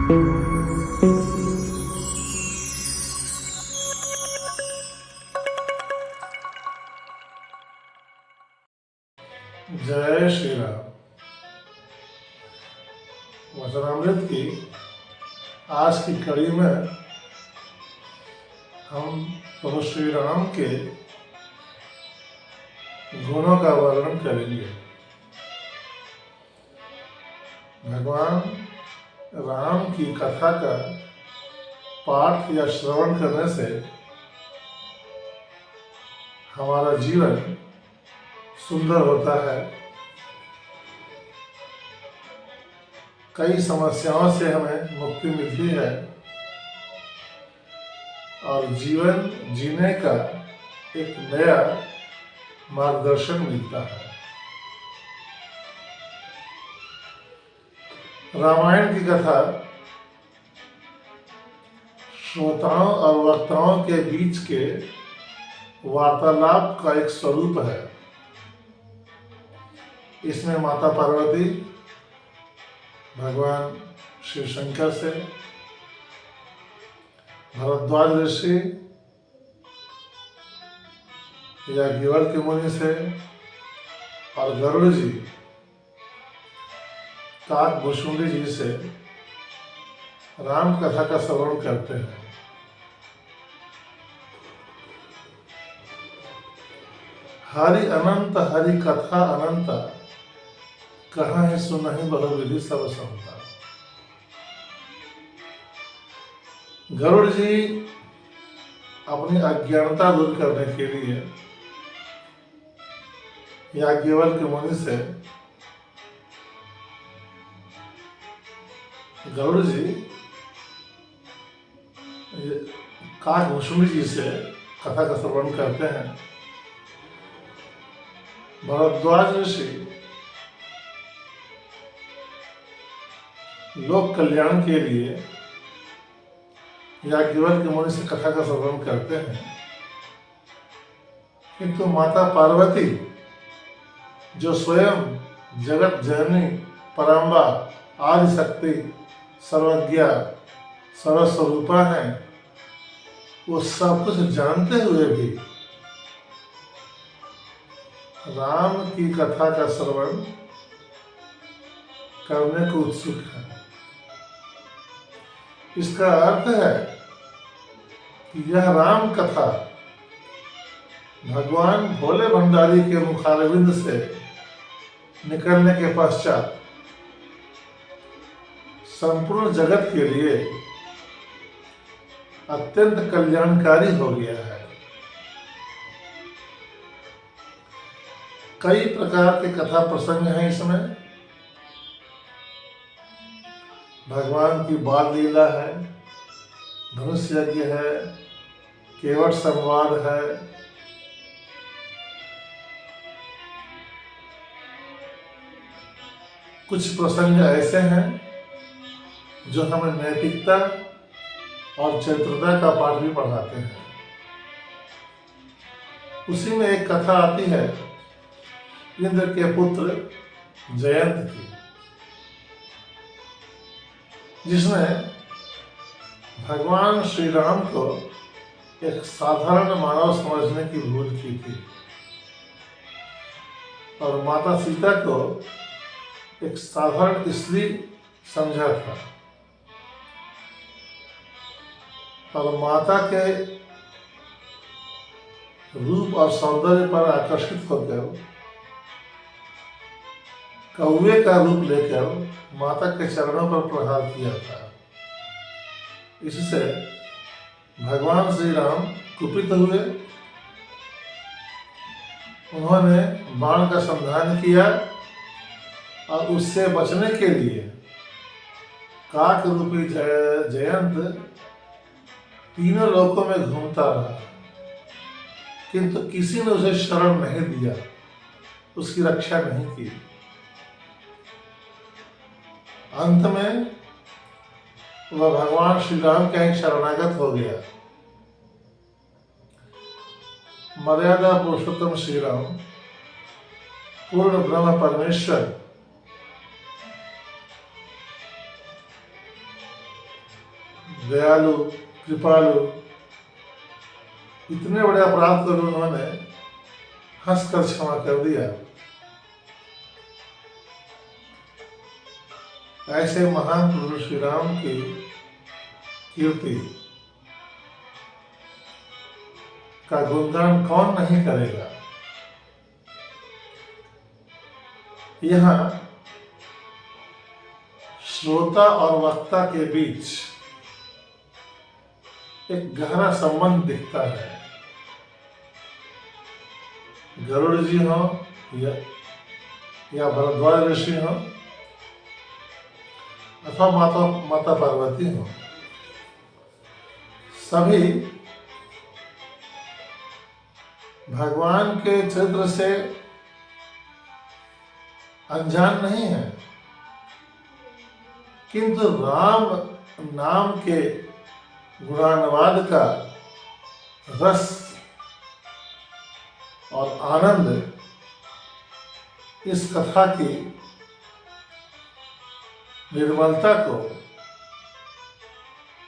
जय श्री राम। वचनामृत की आज की कड़ी में हम प्रभु श्री राम के गुणों का वर्णन करेंगे। भगवान राम की कथा का पाठ या श्रवण करने से हमारा जीवन सुंदर होता है। कई समस्याओं से हमें मुक्ति मिलती है और जीवन जीने का एक नया मार्गदर्शन मिलता है। रामायण की कथा श्रोताओं और वक्ताओं के बीच के वार्तालाप का एक स्वरूप है। इसमें माता पार्वती भगवान शिव शंकर से, भरद्वाज ऋषि या याज्ञवल्क्य मुनि से और गरुड़ जी काकभूषुंडी जी से राम कथा का श्रवण करते हैं। हरि अनंत हरि कथा अनंता, कहाँ है सुनहि बहुविधि सब समता। गरुड़ जी अपनी अज्ञानता दूर करने के लिए याज्ञवल्क्य मुनि से, गरुड़ जी काकभूषुंडी जी से कथा का श्रवण करते हैं। भरद्वाज ऋषि लोक कल्याण के लिए याज्ञवल्क्य मुनि से कथा का श्रवण करते हैं, किंतु माता पार्वती जो स्वयं जगत जननी परम्बा आदि शक्ति सर्वज्ञा सर्वस्वरूपा है, वो सब कुछ जानते हुए भी राम की कथा का श्रवण करने को उत्सुक है। इसका अर्थ है कि यह राम कथा भगवान भोले भंडारी के मुखारविंद से निकलने के पश्चात संपूर्ण जगत के लिए अत्यंत कल्याणकारी हो गया है। कई प्रकार के कथा प्रसंग हैं इसमें। भगवान की बाल लीला है, धनुष यज्ञ है, केवट संवाद है, कुछ प्रसंग ऐसे हैं जो हमें नैतिकता और चरित्रता का पाठ भी पढ़ाते हैं। उसी में एक कथा आती है इंद्र के पुत्र जयंत की, जिसमें भगवान श्री राम को एक साधारण मानव समझने की भूल की थी और माता सीता को एक साधारण स्त्री समझा था, और माता के रूप और सौंदर्य पर आकर्षित होकर कौवे का रूप लेकर माता के चरणों पर प्रहार किया था। इससे भगवान श्री राम कुपित हुए। उन्होंने बाण का संधान किया और उससे बचने के लिए काक रूपी जयंत तीनों लोकों में घूमता रहा, किंतु किसी ने उसे शरण नहीं दिया, उसकी रक्षा नहीं की। अंत में वह भगवान श्री राम का एक शरणागत हो गया। मर्यादा पुरुषोत्तम श्री राम पूर्ण ब्रह्म परमेश्वर दयालु, कृपालु, इतने बड़े अपराध को उन्होंने हंसकर क्षमा कर दिया। ऐसे महान प्रभु श्री राम की कीर्ति का गुणगान कौन नहीं करेगा। यहाँ श्रोता और वक्ता के बीच एक गहरा संबंध दिखता है। गरुड़ जी हो या भरद्वाज ऋषि हो अथवा माता पार्वती हो, सभी भगवान के चरित्र से अनजान नहीं है, किंतु राम नाम के गुणानुवाद का रस और आनंद इस कथा की निर्मलता को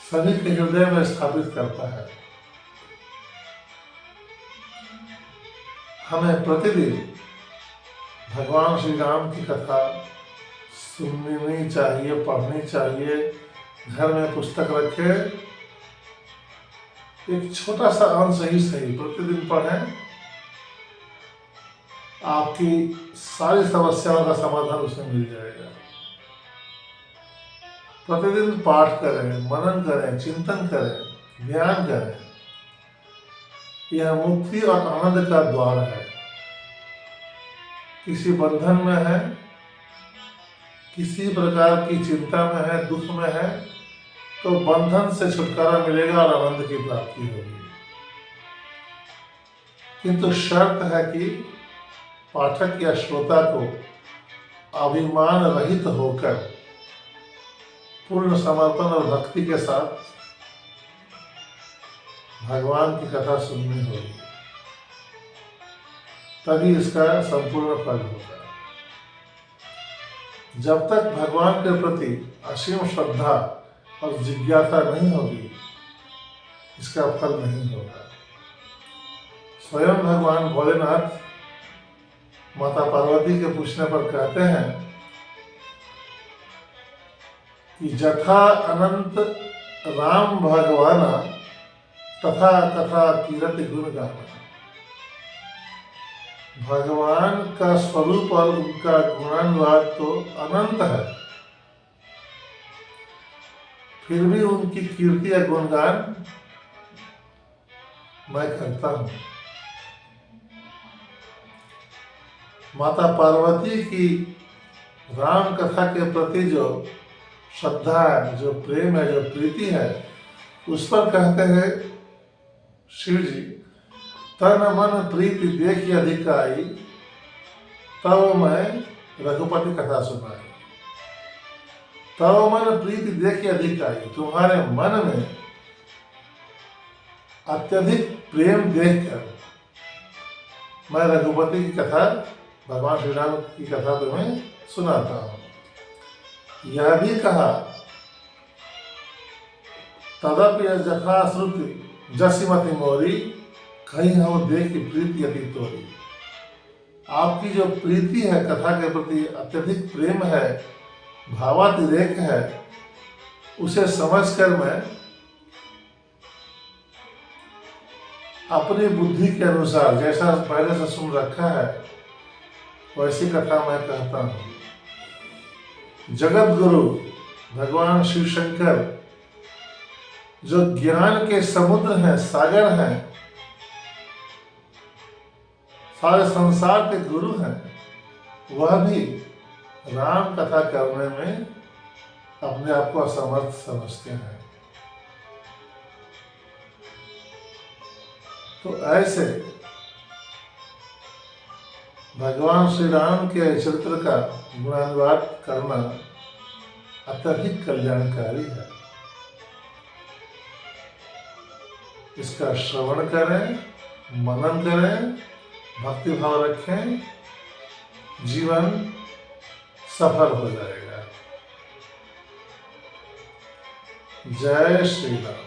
सभी के हृदय में स्थापित करता है। हमें प्रतिदिन भगवान श्री राम की कथा सुननी चाहिए, पढ़नी चाहिए। घर में पुस्तक रखे, एक छोटा सा अंश ही सही प्रतिदिन पढ़ें, आपकी सारी समस्याओं का समाधान उसमें मिल जाएगा। प्रतिदिन पाठ करें, मनन करें, चिंतन करें, ध्यान करें। यह मुक्ति और आनंद का द्वार है। किसी बंधन में है, किसी प्रकार की चिंता में है, दुख में है, तो बंधन से छुटकारा मिलेगा और आनंद की प्राप्ति होगी। किंतु शर्त है कि पाठक या श्रोता को अभिमान रहित होकर पूर्ण समर्पण और भक्ति के साथ भगवान की कथा सुननी होगी, तभी इसका संपूर्ण फल होगा। जब तक भगवान के प्रति असीम श्रद्धा और जिज्ञासा नहीं होगी, इसका फल नहीं होगा। स्वयं भगवान भोलेनाथ माता पार्वती के पूछने पर कहते हैं कि जथा अनंत राम भगवान तथा कथा कीरत गुण गाना। भगवान का स्वरूप और उनका गुणानुवाद तो अनंत है, फिर भी उनकी कीर्ति या गुणगान मैं करता हूं। माता पार्वती की राम कथा के प्रति जो श्रद्धा है, जो प्रेम है, जो प्रीति है, उस पर कहते हैं शिव जी, तन मन प्रीति देखी अधिकाई, तब मैं रघुपति कथा सुनाई। तब मन प्रीति देखी अधिकाई, तुम्हारे मन में अत्यधिक प्रेम देखकर मैं रघुपति की कथा, भगवान श्री राम की कथा तुम्हें सुनाता हूं। यह भी कहा, तदपि जथा श्रुति जसिमति मोरी, कहीं हो देखी प्रीति अति तोरी। आपकी जो प्रीति है, कथा के प्रति अत्यधिक प्रेम है, भावातिरेक है, उसे समझकर मैं अपनी बुद्धि के अनुसार जैसा पहले से सुन रखा है वैसी कथा मैं कहता हूँ। जगत गुरु भगवान शिव शंकर जो ज्ञान के समुद्र हैं, सागर हैं, सारे संसार के गुरु हैं, वह भी राम कथा करने में अपने आप को असमर्थ समझते हैं। तो ऐसे भगवान श्री राम के चरित्र का गुणानुवाद करना अत्यधिक कल्याणकारी है। इसका श्रवण करें, मनन करें, भक्ति भाव रखें, जीवन सफल हो जाएगा। जय श्री राम।